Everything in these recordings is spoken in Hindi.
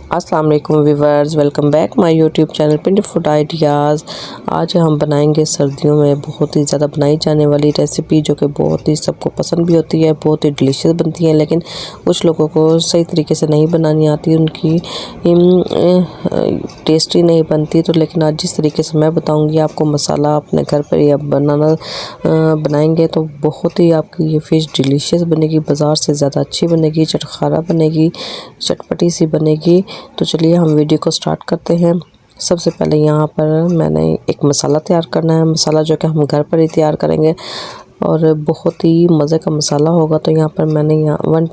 अस्सलाम वालेकुम viewers, welcome back my YouTube channel Pindi food ideas. आज हम बनाएंगे सर्दियों में बहुत ही ज़्यादा बनाई जाने वाली रेसिपी जो कि बहुत ही सबको पसंद भी होती है, बहुत ही डिलीशियस बनती है। लेकिन कुछ लोगों को सही तरीके से नहीं बनानी आती, उनकी टेस्टी नहीं बनती। तो लेकिन आज जिस तरीके से मैं बताऊँगी आपको मसाला अपने घर पर या बनाएंगे तो बहुत ही आपकी ये फ़िश डिलीशियस बनेगी, बाज़ार से ज़्यादा अच्छी बनेगी, चटखारा बनेगी, चटपटी सी बनेगी। तो चलिए हम वीडियो को स्टार्ट करते हैं। सबसे पहले यहाँ पर मैंने एक मसाला तैयार करना है, मसाला जो कि हम घर पर ही तैयार करेंगे और बहुत ही मज़े का मसाला होगा। तो यहाँ पर मैंने 1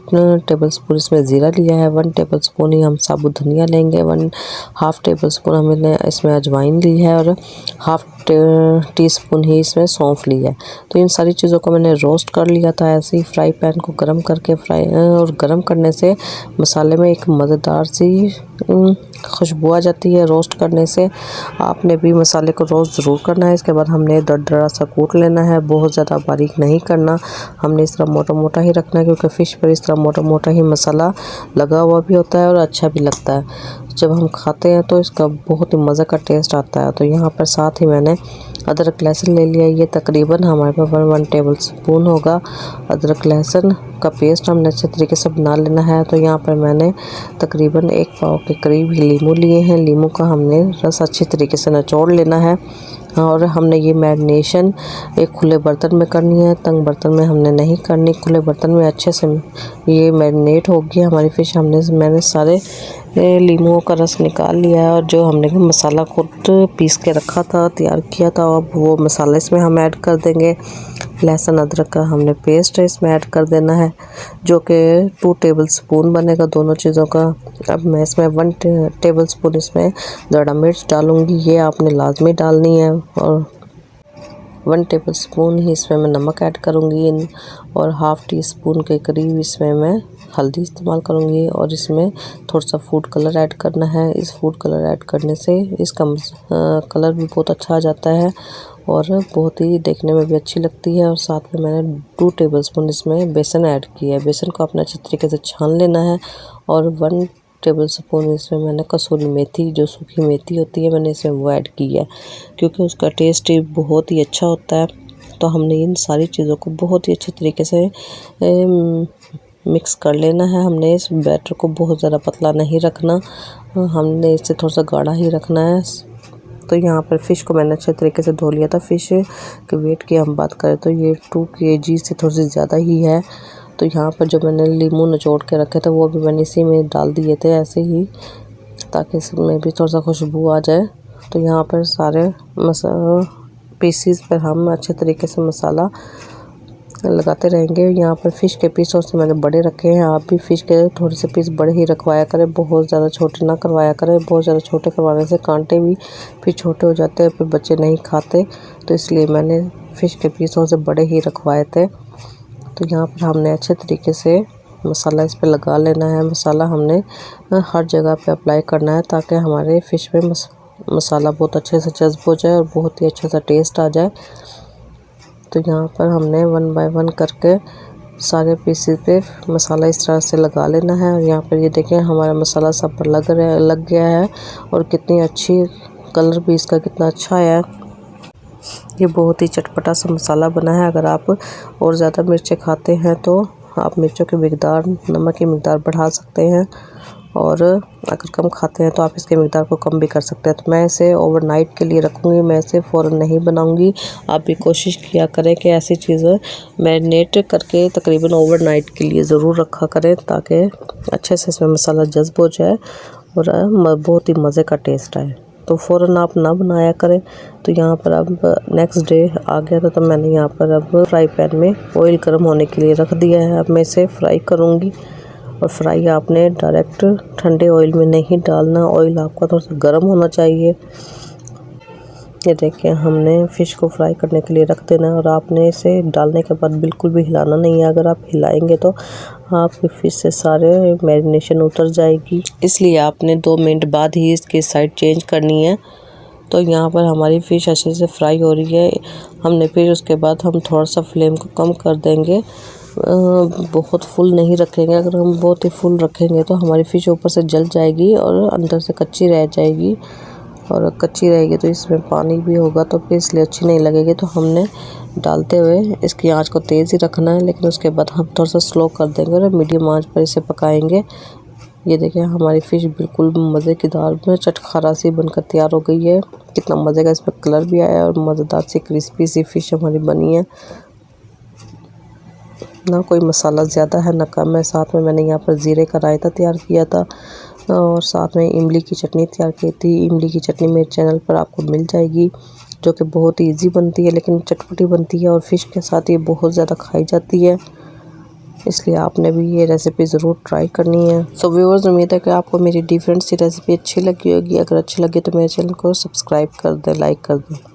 टेबलस्पून इसमें ज़ीरा लिया है, 1 टेबलस्पून ही हम साबुत धनिया लेंगे, 1/2 टेबलस्पून हमने इसमें अजवाइन ली है और 1/2 टीस्पून ही इसमें सौंफ ली है। तो इन सारी चीज़ों को मैंने रोस्ट कर लिया था ऐसे ही फ्राई पैन को गर्म करके। और गर्म करने से मसाले में एक मज़ेदार सी खुशबू आ जाती है रोस्ट करने से। आपने भी मसाले को रोस्ट ज़रूर करना है। इसके बाद हमने दरदरा सा कूट लेना है, बहुत ज़्यादा बारीक नहीं करना, हमने इस तरह मोटा मोटा ही रखना है क्योंकि फ़िश पर इस तरह मोटा मोटा ही मसाला लगा हुआ भी होता है और अच्छा भी लगता है। जब हम खाते हैं तो इसका बहुत ही मज़े का टेस्ट आता है। तो यहाँ पर साथ ही मैंने अदरक लहसुन ले लिया, ये तकरीबन हमारे पास 1 टेबलस्पून होगा। अदरक लहसुन का पेस्ट हमने अच्छे तरीके से बना लेना है। तो यहाँ पर मैंने तकरीबन 1 पाव के करीब लीमू लिए हैं, लीमू का हमने रस अच्छी तरीके से निचोड़ लेना है। और हमने ये मैरिनेशन एक खुले बर्तन में करनी है, तंग बर्तन में हमने नहीं करनी, खुले बर्तन में अच्छे से ये मैरिनेट होगी हमारी फ़िश। मैंने सारे लीमू का रस निकाल लिया है और जो हमने मसाला खुद पीस के रखा था, तैयार किया था, अब वो मसाला इसमें हम ऐड कर देंगे। लहसुन अदरक का हमने पेस्ट इसमें ऐड कर देना है जो कि 2 टेबलस्पून बनेगा दोनों चीज़ों का। अब मैं इसमें 1 टेबलस्पून इसमें दड़ा मिर्च डालूँगी, ये आपने लाजमी डालनी है। और 1 टेबलस्पून ही इसमें मैं नमक ऐड करूँगी और 1/2 टीस्पून के करीब इसमें मैं हल्दी इस्तेमाल करूँगी और इसमें थोड़ा सा फूड कलर ऐड करना है। इस फूड कलर ऐड करने से इसका कलर भी बहुत अच्छा आ जाता है और बहुत ही देखने में भी अच्छी लगती है। और साथ में मैंने 2 टेबलस्पून इसमें बेसन ऐड किया है, बेसन को अपने अच्छे तरीके से छान लेना है। और 1 टेबलस्पून इसमें मैंने कसूरी मेथी, जो सूखी मेथी होती है, मैंने इसमें वो ऐड की है क्योंकि उसका टेस्ट बहुत ही अच्छा होता है। तो हमने इन सारी चीज़ों को बहुत ही अच्छे तरीके से मिक्स कर लेना है। हमने इस बैटर को बहुत ज़्यादा पतला नहीं रखना, हमने इसे थोड़ा सा गाढ़ा ही रखना है। तो यहाँ पर फ़िश को मैंने अच्छे तरीके से धो लिया था। फ़िश के वेट की हम बात करें तो ये 2 kg से थोड़ी सी ज़्यादा ही है। तो यहाँ पर जो मैंने लीमू निचोड़ के रखे थे वो भी मैंने इसी में डाल दिए थे ऐसे ही, ताकि इसमें भी थोड़ा सा खुशबू आ जाए। तो यहाँ पर सारे पीसीस पर हम अच्छे तरीके से मसाला लगाते रहेंगे। यहाँ पर फ़िश के पीस और से मैंने बड़े रखे हैं, आप भी फ़िश के थोड़े से पीस बड़े ही रखवाया करें, बहुत ज़्यादा छोटे ना करवाया करें। बहुत ज़्यादा छोटे करवाने से कांटे भी फिर छोटे हो जाते हैं, फिर बच्चे नहीं खाते। तो इसलिए मैंने फ़िश के पीस और से बड़े ही रखवाए थे। तो यहाँ पर हमने अच्छे तरीके से मसाला इस पर लगा लेना है। मसाला हमने हर जगह पे अप्लाई करना है ताकि हमारे फ़िश में मसाला बहुत अच्छे से जज़्ब हो जाए और बहुत ही अच्छा सा टेस्ट आ जाए। तो यहाँ पर हमने 1 बाय 1 करके सारे पीसेस पे मसाला इस तरह से लगा लेना है। और यहाँ पर ये देखें हमारा मसाला सब पर लग गया है और कितनी अच्छी कलर भी इसका कितना अच्छा आया है। ये बहुत ही चटपटा सा मसाला बना है। अगर आप और ज़्यादा मिर्चें खाते हैं तो आप मिर्चों की मिकदार, नमक की मिकदार बढ़ा सकते हैं, और अगर कम खाते हैं तो आप इसके मिकदार को कम भी कर सकते हैं। तो मैं इसे ओवरनाइट के लिए रखूँगी, मैं इसे फ़ौरन नहीं बनाऊँगी। आप भी कोशिश किया करें कि ऐसी चीज़ें मैरिनेट करके तकरीबन ओवरनाइट के लिए ज़रूर रखा करें ताकि अच्छे से इसमें मसाला जज़्ब हो जाए और बहुत ही मज़े का टेस्ट आए। तो फ़ौरन आप ना बनाया करें। तो यहाँ पर अब नेक्स्ट डे आ गया था, तो मैंने यहाँ पर अब फ्राई पैन में ऑयल गर्म होने के लिए रख दिया है। अब मैं इसे फ्राई करूँगी और फ्राई आपने डायरेक्ट ठंडे ऑयल में नहीं डालना, ऑयल आपका थोड़ा सा गर्म होना चाहिए। ये देखिए हमने फ़िश को फ्राई करने के लिए रख देना है और आपने इसे डालने के बाद बिल्कुल भी हिलाना नहीं है। अगर आप हिलाएंगे तो आपकी फ़िश से सारे मैरिनेशन उतर जाएगी, इसलिए आपने 2 मिनट बाद ही इसकी साइड चेंज करनी है। तो यहाँ पर हमारी फ़िश अच्छे से फ्राई हो रही है। हमने फिर उसके बाद हम थोड़ा सा फ्लेम को कम कर देंगे बहुत फुल नहीं रखेंगे। अगर हम बहुत ही फुल रखेंगे तो हमारी फ़िश ऊपर से जल जाएगी और अंदर से कच्ची रह जाएगी, और कच्ची रहेगी तो इसमें पानी भी होगा तो फिर इसलिए अच्छी नहीं लगेगी। तो हमने डालते हुए इसकी आंच को तेज़ ही रखना है, लेकिन उसके बाद हम थोड़ा सा स्लो कर देंगे और मीडियम आंच पर इसे पकाएंगे। ये देखिए हमारी फ़िश बिल्कुल मज़े की दार में चटखारा सी बनकर तैयार हो गई है। कितना मज़े का इस पर कलर भी आया है और मज़ेदार सी क्रिस्पी सी फ़िश हमारी बनी है। ना कोई मसाला ज़्यादा है ना कम है। साथ में मैंने यहाँ पर ज़ीरे का रायता तैयार किया था और साथ में इमली की चटनी तैयार की थी। इमली की चटनी मेरे चैनल पर आपको मिल जाएगी, जो कि बहुत ही ईजी बनती है लेकिन चटपटी बनती है और फ़िश के साथ ये बहुत ज़्यादा खाई जाती है, इसलिए आपने भी ये रेसिपी ज़रूर ट्राई करनी है। सो व्यूअर्स, उम्मीद है कि आपको मेरी डिफरेंट सी रेसिपी अच्छी लगी होगी। अगर अच्छी लगी तो मेरे चैनल को सब्सक्राइब कर दें, लाइक कर दें।